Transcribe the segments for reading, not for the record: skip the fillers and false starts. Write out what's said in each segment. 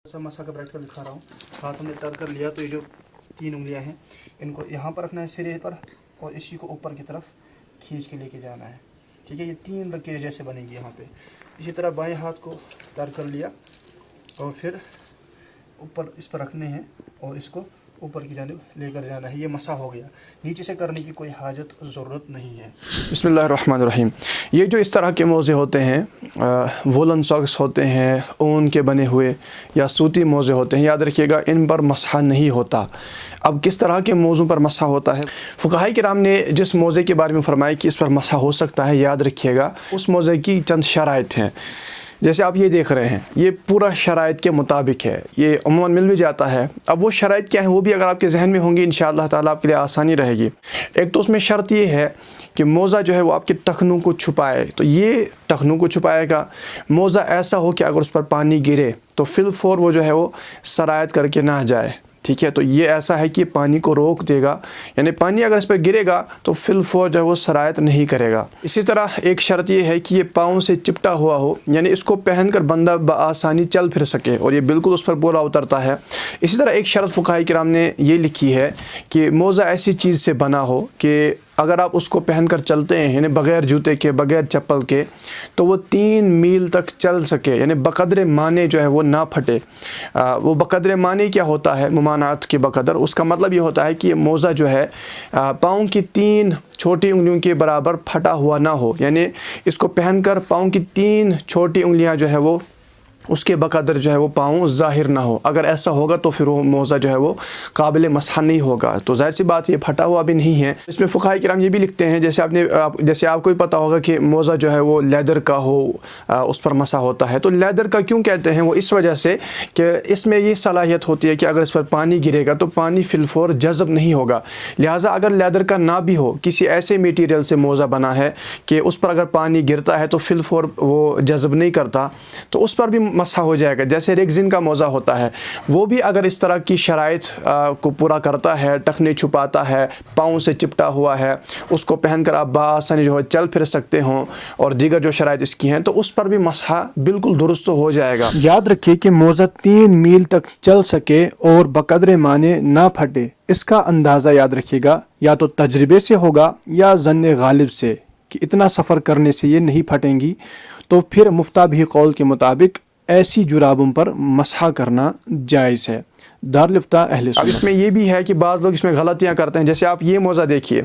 सा मसा का प्रैक्टिकल दिखा रहा हूँ। हाथ हमने तर कर लिया तो ये जो 3 उंगलियां हैं इनको यहाँ पर रखना है सिरे पर और इसी को ऊपर की तरफ खींच के लेके जाना है। ठीक है, ये 3 लकीरें जैसे बनेगी यहाँ पे। इसी तरह बाएं हाथ को तर कर लिया और फिर ऊपर इस पर रखने हैं और इसको ऊपर की जानिब लेकर जाना है। ये मसा हो गया, नीचे से करने की कोई हाजत ज़रूरत नहीं है। बिस्मिल्लाहिर्रहमानिर्रहीम। ये जो इस तरह के मोज़े होते हैं, वोलन सॉक्स होते हैं, ऊन के बने हुए या सूती मोज़े होते हैं, याद रखिएगा इन पर मसहा नहीं होता। अब किस तरह के मोज़ों पर मसहा होता है? फ़ुक़हाए किराम ने जिस मोज़े के बारे में फ़रमाया कि इस पर मसहा हो सकता है, याद रखिएगा उस मोज़े की चंद शराइत हैं। जैसे आप ये देख रहे हैं, ये पूरा शराइत के मुताबिक है, ये अमूमन मिल भी जाता है। अब वो शराइत क्या है वो भी अगर आपके जहन में होंगी इंशाअल्लाह ताला आपके लिए आसानी रहेगी। एक तो उसमें शर्त ये है कि मोज़ा जो है वो आपके टखनों को छुपाए, तो ये टखनों को छुपाएगा। मोज़ा ऐसा हो कि अगर उस पर पानी गिरे तो फिल फौर वो जो है वो सरायत करके ना जाए। ठीक है, तो ये ऐसा है कि पानी को रोक देगा, यानी पानी अगर इस पर गिरेगा तो फिल फौर जो है वो सरायत नहीं करेगा। इसी तरह एक शर्त ये है कि ये पाँव से चिपटा हुआ हो, यानी इसको पहनकर बंदा बआसानी चल फिर सके और ये बिल्कुल उस पर पूरा उतरता है। इसी तरह एक शर्त फ़ुक़हाए किराम ने ये लिखी है कि मोज़ा ऐसी चीज़ से बना हो कि अगर आप उसको पहनकर चलते हैं, यानी बग़ैर जूते के, बग़ैर चप्पल के, तो वो 3 मील तक चल सके, यानी बक़द्र माने जो है वो ना फटे। वो बक़द्र माने क्या होता है? मुमानात के बक़द्र, उसका मतलब ये होता है कि ये मोज़ा जो है पाँव की 3 छोटी उंगलियों के बराबर फटा हुआ ना हो, यानी इसको पहनकर पाँव की 3 छोटी उंगलियां जो है वो उसके बक़द्र जो है वो पाँव ज़ाहिर ना हो। अगर ऐसा होगा तो फिर वो मोज़ा जो है वो काबिल मसहा नहीं होगा। तो ज़ाहिर सी बात ये फटा हुआ भी नहीं है। इसमें फ़ुक़हाए किराम ये भी लिखते हैं, जैसे आपको भी पता होगा कि मोज़ा जो है वो लेदर का हो, उस पर मसा होता है। तो लेदर का क्यों कहते हैं? वो इस वजह से कि इसमें ये सलाहियत होती है कि अगर इस पर पानी गिरेगा तो पानी फिलफौर जज़ब नहीं होगा। लिहाजा अगर लेदर का ना भी हो, किसी ऐसे मटीरियल से मोज़ा बना है कि उस पर अगर पानी गिरता है तो फिलफौर वो जज़ब नहीं करता, तो उस पर भी मसहा हो जाएगा। जैसे रेगज़िन का मोज़ा होता है, वो भी अगर इस तरह की शराइत को पूरा करता है, टखने छुपाता है, पाँव से चिपटा हुआ है, उसको पहनकर आप बासानी जो है चल फिर सकते हों और दीगर जो शराइत इसकी हैं, तो उस पर भी मसहा बिल्कुल दुरुस्त हो जाएगा। याद रखिए कि मोज़ा 3 मील तक चल सके और बक़द्र माने ना फटे, इसका अंदाज़ा याद रखिएगा या तो तजर्बे से होगा या ज़न्ने गालिब से कि इतना सफ़र करने से ये नहीं फटेंगी। तो फिर मुफ्ताबी कौल के मुताबिक ऐसी जुराबों पर मसहा करना जायज़ है। दारुल इफ्ता अहले सुन्नत। अब इसमें ये भी है कि बाज़ लोग इसमें गलतियाँ करते हैं। जैसे आप ये मोज़ा देखिए,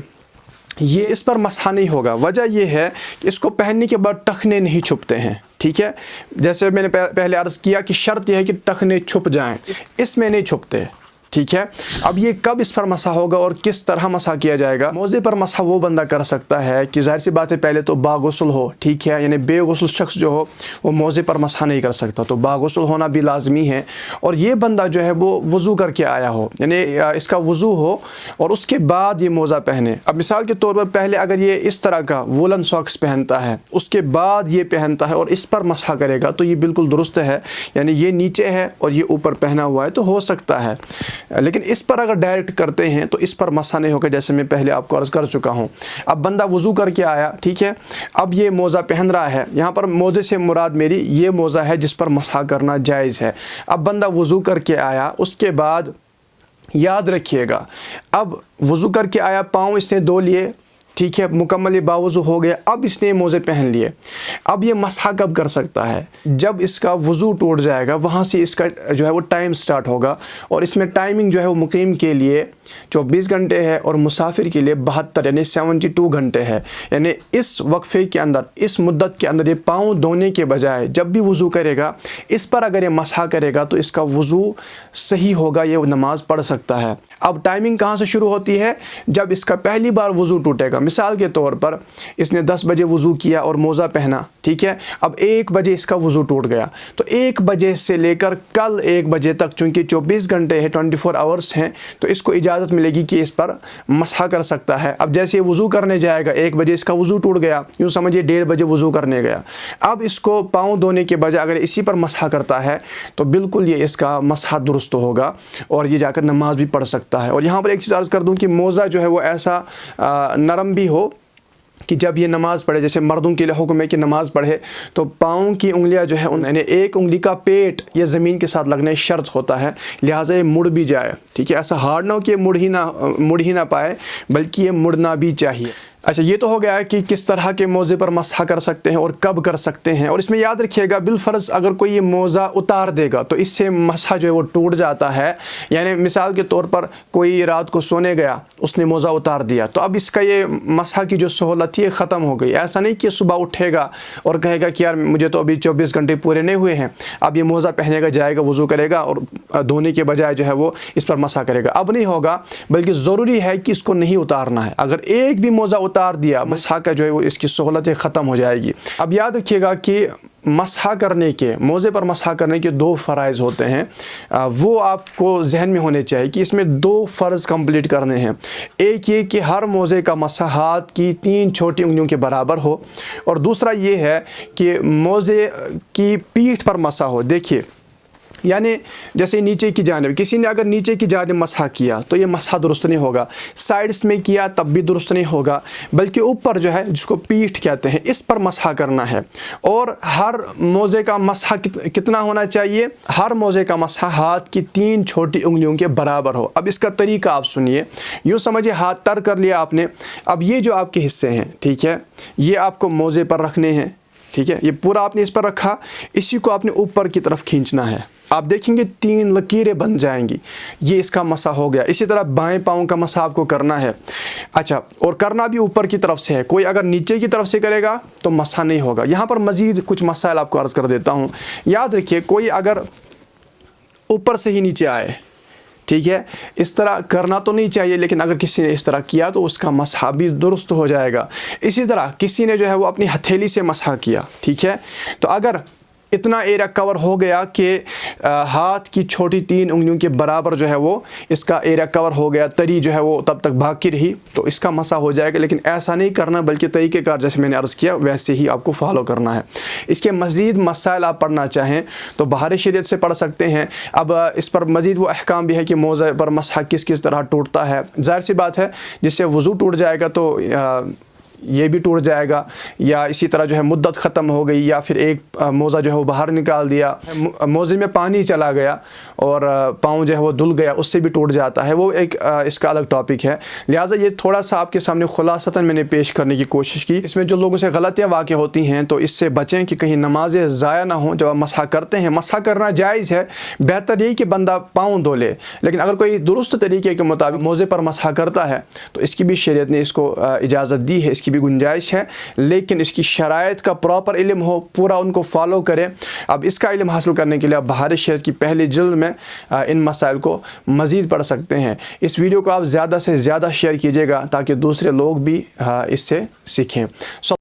ये इस पर मसहा नहीं होगा। वजह यह है कि इसको पहनने के बाद टखने नहीं छुपते हैं। ठीक है, जैसे मैंने पहले अर्ज़ किया कि शर्त यह है कि टखने छुप जाएँ, इसमें नहीं छुपते। ठीक है, अब ये कब इस पर मसहा होगा और किस तरह मसहा किया जाएगा? मोज़े पर मसहा वो बंदा कर सकता है कि ज़ाहिर सी बात है पहले तो बागुस्ल हो। ठीक है, यानी बेगुस्ल शख्स जो हो वो मोज़े पर मसहा नहीं कर सकता, तो बागुस्ल होना भी लाजमी है। और ये बंदा जो है वो वज़ू करके आया हो, यानी इसका वज़ू हो और उसके बाद ये मोज़ा पहने। अब मिसाल के तौर पर पहले अगर ये इस तरह का वोलन सॉक्स पहनता है, उसके बाद ये पहनता है और इस पर मसहा करेगा, तो ये बिल्कुल दुरुस्त है। यानी ये नीचे है और ये ऊपर पहना हुआ है तो हो सकता है, लेकिन इस पर अगर डायरेक्ट करते हैं तो इस पर मसहा नहीं होगा, जैसे मैं पहले आपको अर्ज़ कर चुका हूँ। अब बंदा वज़ू करके आया, ठीक है, अब ये मोज़ा पहन रहा है। यहाँ पर मोज़े से मुराद मेरी ये मोज़ा है जिस पर मसहा करना जायज़ है। अब बंदा वज़ू करके आया, उसके बाद याद रखिएगा, अब वज़ू करके आया, पाँव इसने धो लिए, ठीक है, मुकम्मल ये बावज़ू हो गया। अब इसने मोज़े पहन लिए। अब ये मसहा कब कर सकता है? जब इसका वज़ू टूट जाएगा, वहाँ से इसका जो है वो टाइम स्टार्ट होगा। और इसमें टाइमिंग जो है वो मुकीम के लिए 24 घंटे है और मुसाफिर के लिए 72 यानी 72 घंटे है। यानी इस वक्फ़े के अंदर, इस मुद्दत के अंदर ये पाँव धोने के बजाय जब भी वज़ू करेगा, इस पर अगर ये मसहा करेगा तो इसका वज़ू सही होगा, ये नमाज पढ़ सकता है। अब टाइमिंग कहाँ से शुरू होती है? जब इसका पहली बार वज़ू टूटेगा। मिसाल के तौर पर इसने 10 बजे वज़ू किया और मोज़ा पहना, ठीक है, अब 1 बजे इसका वज़ू टूट गया, तो 1 बजे से लेकर कल 1 बजे तक, चूँकि 24 घंटे है, 24 आवर्स हैं, तो इसको इजाज़त मिलेगी कि इस पर मसहा कर सकता है। अब जैसे ये वज़ू करने जाएगा, 1 बजे इसका वज़ू टूट गया, यूँ समझिए 1:30 बजे वज़ू करने गया। अब इसको पाँव धोने के बजाय अगर इसी पर मसहा करता है तो बिल्कुल ये इसका मसहा दुरुस्त होगा और ये जाकर नमाज भी पढ़ सकता है। और यहाँ पर एक चीज़ अर्ज़ कर दूँ कि मोज़ा जो है वो ऐसा नरम भी हो کہ جب یہ نماز پڑھے، جیسے مردوں کے لیے حکم ہے کہ نماز پڑھے تو پاؤں کی انگلیاں جو ہے یعنی ایک انگلی کا پیٹ یہ زمین کے ساتھ لگنا شرط ہوتا ہے، لہٰذا یہ مڑ بھی جائے، ٹھیک ہے، ایسا ہارڈ نہ ہو کہ یہ مڑ ہی نہ پائے، بلکہ یہ مڑنا بھی چاہیے۔ اچھا، یہ تو ہو گیا کہ کس طرح کے موزے پر مسح کر سکتے ہیں اور کب کر سکتے ہیں، اور اس میں یاد رکھیے گا بالفرض اگر کوئی یہ موزہ اتار دے گا تو اس سے مسح جو ہے وہ ٹوٹ جاتا ہے۔ یعنی مثال کے طور پر کوئی رات کو سونے گیا، اس نے موزہ اتار دیا تو اب اس کا یہ مسح کی جو سہولت تھی ختم ہو گئی۔ ایسا نہیں کہ صبح اٹھے گا اور کہے گا کہ یار مجھے تو ابھی 24 گھنٹے پورے نہیں ہوئے ہیں، اب یہ موزہ پہنے گا، جائے گا، وضو کرے گا اور دھونے کے بجائے جو ہے وہ اس پر مسح کرے گا، اب نہیں ہوگا، بلکہ ضروری ہے کہ اس کو نہیں اتارنا ہے۔ اگر ایک بھی موزہ اتار دیا مسح کا جو ہے وہ اس کی سہولت ختم ہو جائے گی۔ اب یاد رکھیے گا کہ مسح کرنے کے، موزے پر مسح کرنے کے 2 فرائض ہوتے ہیں، وہ آپ کو ذہن میں ہونے چاہیے کہ اس میں 2 فرض کمپلیٹ کرنے ہیں۔ ایک یہ کہ ہر موزے کا مسح ہاتھ کی 3 چھوٹی انگلیوں کے برابر ہو، اور دوسرا یہ ہے کہ موزے کی پیٹھ پر مسح ہو۔ دیکھیے، یعنی جیسے نیچے کی جانب کسی نے اگر نیچے کی جانب مسح کیا تو یہ مسح درست نہیں ہوگا، سائڈس میں کیا تب بھی درست نہیں ہوگا، بلکہ اوپر جو ہے جس کو پیٹھ کہتے ہیں اس پر مسح کرنا ہے۔ اور ہر موزے کا مسح کتنا ہونا چاہیے؟ ہر موزے کا مسح ہاتھ کی 3 چھوٹی انگلیوں کے برابر ہو۔ اب اس کا طریقہ آپ سنیے، یوں سمجھے ہاتھ تر کر لیا آپ نے، اب یہ جو آپ کے حصے ہیں، ٹھیک ہے، یہ آپ کو موزے پر رکھنے ہیں، ٹھیک ہے، یہ پورا آپ نے اس پر رکھا، اسی کو آپ نے اوپر کی طرف کھینچنا ہے۔ آپ دیکھیں گے 3 لکیریں بن جائیں گی، یہ اس کا مسح ہو گیا۔ اسی طرح بائیں پاؤں کا مسح آپ کو کرنا ہے، اچھا، اور کرنا بھی اوپر کی طرف سے ہے۔ کوئی اگر نیچے کی طرف سے کرے گا تو مسح نہیں ہوگا۔ یہاں پر مزید کچھ مسائل آپ کو عرض کر دیتا ہوں۔ یاد رکھیے، کوئی اگر اوپر سے ہی نیچے آئے، ٹھیک ہے، اس طرح کرنا تو نہیں چاہیے، لیکن اگر کسی نے اس طرح کیا تو اس کا مسح بھی درست ہو جائے گا۔ اسی طرح کسی نے جو ہے وہ اپنی ہتھیلی سے مسح کیا، ٹھیک ہے، تو اگر اتنا ایریا کور ہو گیا کہ ہاتھ کی چھوٹی 3 انگلیوں کے برابر جو ہے وہ اس کا ایریا کور ہو گیا، تری جو ہے وہ تب تک باقی رہی، تو اس کا مسح ہو جائے گا۔ لیکن ایسا نہیں کرنا، بلکہ طریقہ کار جیسے میں نے عرض کیا ویسے ہی آپ کو فالو کرنا ہے۔ اس کے مزید مسائل آپ پڑھنا چاہیں تو بہار شریعت سے پڑھ سکتے ہیں۔ اب اس پر مزید وہ احکام بھی ہے کہ موزے پر مسح کس طرح ٹوٹتا ہے۔ ظاہر سی بات ہے، جس سے وضو ٹوٹ جائے گا تو یہ بھی ٹوٹ جائے گا، یا اسی طرح جو ہے مدت ختم ہو گئی، یا پھر ایک موزہ جو ہے وہ باہر نکال دیا، موزے میں پانی چلا گیا اور پاؤں جو ہے وہ دھل گیا، اس سے بھی ٹوٹ جاتا ہے، وہ ایک اس کا الگ ٹاپک ہے۔ لہٰذا یہ تھوڑا سا آپ کے سامنے خلاصتاً میں نے پیش کرنے کی کوشش کی۔ اس میں جو لوگوں سے غلطیاں واقع ہوتی ہیں تو اس سے بچیں کہ کہیں نمازیں ضائع نہ ہوں۔ جب آپ مسح کرتے ہیں، مسح کرنا جائز ہے، بہتر یہ کہ بندہ پاؤں دھو لے، لیکن اگر کوئی درست طریقے کے مطابق موزے پر مسح کرتا ہے تو اس کی بھی شریعت نے اس کو اجازت دی ہے، اس کی بھی گنجائش ہے، لیکن اس کی شرائط کا پراپر علم ہو، پورا ان کو فالو کرے۔ اب اس کا علم حاصل کرنے کے لیے آپ بہار شریعت کی پہلی جلد میں ان مسائل کو مزید پڑھ سکتے ہیں۔ اس ویڈیو کو آپ زیادہ سے زیادہ شیئر کیجیے گا تاکہ دوسرے لوگ بھی اس سے سیکھیں۔